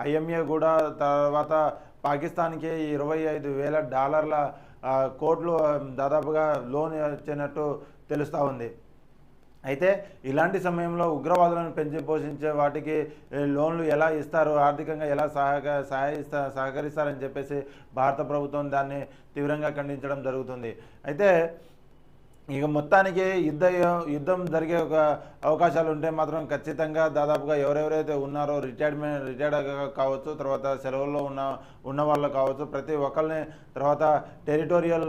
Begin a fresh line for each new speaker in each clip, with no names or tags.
IMA కూడా తర్వాత పాకిస్తాన్‌కి $25,000 కోట్లు దాదాపుగా లోన్ ఇచ్చినట్టు తెలుస్తా ఉంది. అయితే ఇలాంటి సమయంలో ఉగ్రవాదులను పెంచి పోషించే వాటికి లోన్లు ఎలా ఇస్తారు? ఆర్థికంగా ఎలా సహకరిస్తారని చెప్పేసి భారత ప్రభుత్వం దాన్ని తీవ్రంగా ఖండించడం జరుగుతుంది. అయితే ఇక మొత్తానికి యుద్ధం జరిగే ఒక అవకాశాలు ఉంటే మాత్రం ఖచ్చితంగా దాదాపుగా ఎవరెవరైతే ఉన్నారో రిటైర్డ్ కావచ్చు, తర్వాత సెలవుల్లో ఉన్న వాళ్ళు కావచ్చు, ప్రతి ఒక్కరిని తర్వాత టెరిటోరియల్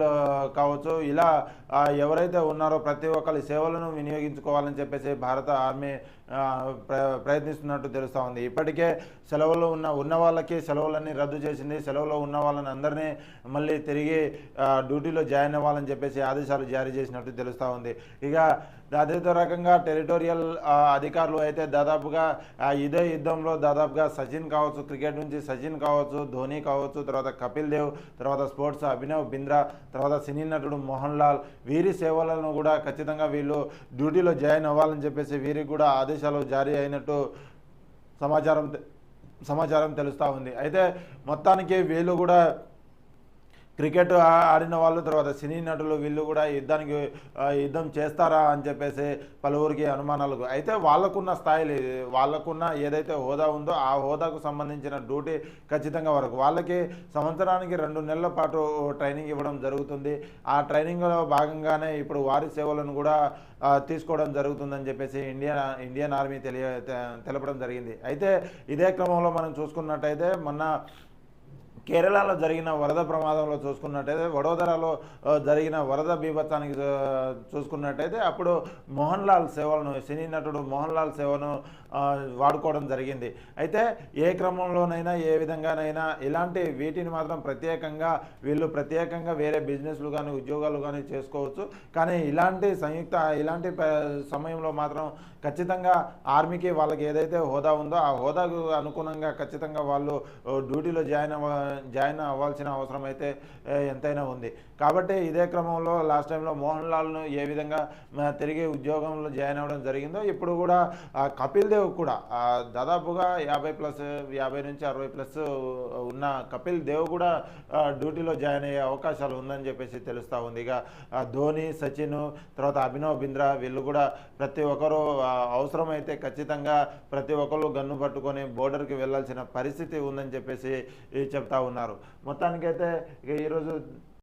కావచ్చు, ఇలా ఎవరైతే ఉన్నారో ప్రతి ఒక్కరి సేవలను వినియోగించుకోవాలని చెప్పేసి భారత ఆర్మీ ప్రయత్నిస్తున్నట్టు తెలుస్తూ ఉంది. ఇప్పటికే సెలవుల్లో ఉన్న వాళ్ళకి సెలవులన్నీ రద్దు చేసింది. సెలవులో ఉన్న వాళ్ళని అందరినీ మళ్ళీ తిరిగి డ్యూటీలో జాయిన్ అవ్వాలని చెప్పేసి ఆదేశాలు జారీ చేసినట్టు తెలుస్తూ ఉంది. ఇక అదే రకంగా టెరిటోరియల్ అధికారులు అయితే దాదాపుగా ఇదే యుద్ధంలో దాదాపుగా సచిన్ కావచ్చు, క్రికెట్ నుంచి సచిన్ కావచ్చు, ధోని కావచ్చు, తర్వాత కపిల్ దేవ్, తర్వాత స్పోర్ట్స్ అభినవ్ బింద్రా, తర్వాత సినీ నటుడు మోహన్ లాల్, వీరి సేవలను కూడా ఖచ్చితంగా వీళ్ళు డ్యూటీలో జాయిన్ అవ్వాలని చెప్పేసి వీరికి కూడా ఆదేశాలు జారీ అయినట్టు సమాచారం తెలుస్తూ ఉంది. అయితే మొత్తానికి వీళ్ళు కూడా క్రికెట్ ఆడిన వాళ్ళు, తర్వాత సినీ నటులు వీళ్ళు కూడా యుద్ధం చేస్తారా అని చెప్పేసి పలువురికి అనుమానాలు. అయితే వాళ్ళకున్న ఏదైతే హోదా ఉందో ఆ హోదాకు సంబంధించిన డ్యూటీ ఖచ్చితంగా వాళ్ళకి సంవత్సరానికి 2 నెలల పాటు ట్రైనింగ్ ఇవ్వడం జరుగుతుంది. ఆ ట్రైనింగ్లో భాగంగానే ఇప్పుడు వారి సేవలను కూడా తీసుకోవడం జరుగుతుందని చెప్పేసి ఇండియన్ ఆర్మీ తెలపడం జరిగింది. అయితే ఇదే క్రమంలో మనం చూసుకున్నట్టయితే మొన్న కేరళలో జరిగిన వరద ప్రమాదంలో చూసుకున్నట్టయితే, వడోదరాలో జరిగిన వరద బీభత్సానికి చూసుకున్నట్టయితే అప్పుడు సినీ నటుడు మోహన్ లాల్ సేవను వాడుకోవడం జరిగింది. అయితే ఏ క్రమంలోనైనా ఏ విధంగానైనా వీటిని మాత్రం వీళ్ళు ప్రత్యేకంగా వేరే బిజినెస్లు కానీ ఉద్యోగాలు కానీ చేసుకోవచ్చు. కానీ ఇలాంటి సమయంలో మాత్రం ఖచ్చితంగా ఆర్మీకి వాళ్ళకి ఏదైతే హోదా ఉందో ఆ హోదాకు అనుగుణంగా ఖచ్చితంగా వాళ్ళు డ్యూటీలో జాయిన్ అవ్వాల్సిన అవసరం అయితే ఎంతైనా ఉంది. కాబట్టి ఇదే క్రమంలో లాస్ట్ టైంలో మోహన్ లాల్ను ఏ విధంగా తిరిగి ఉద్యోగంలో జాయిన్ అవ్వడం జరిగిందో, ఇప్పుడు కూడా కపిల్ దేవ్ కూడా దాదాపుగా 50 నుంచి 60+ ఉన్న కపిల్ దేవ్ కూడా డ్యూటీలో జాయిన్ అయ్యే అవకాశాలు ఉందని చెప్పేసి తెలుస్తూ ఉంది. ఇక ధోని, సచిన్, తర్వాత అభినవ్ బింద్రా వీళ్ళు కూడా ప్రతి ఒక్కరూ అవసరమైతే ఖచ్చితంగా ప్రతి ఒక్కరు గన్ను పట్టుకొని బోర్డర్కి వెళ్ళాల్సిన పరిస్థితి ఉందని చెప్పేసి చెప్తా ఉన్నారు. మొత్తానికైతే ఇక ఈరోజు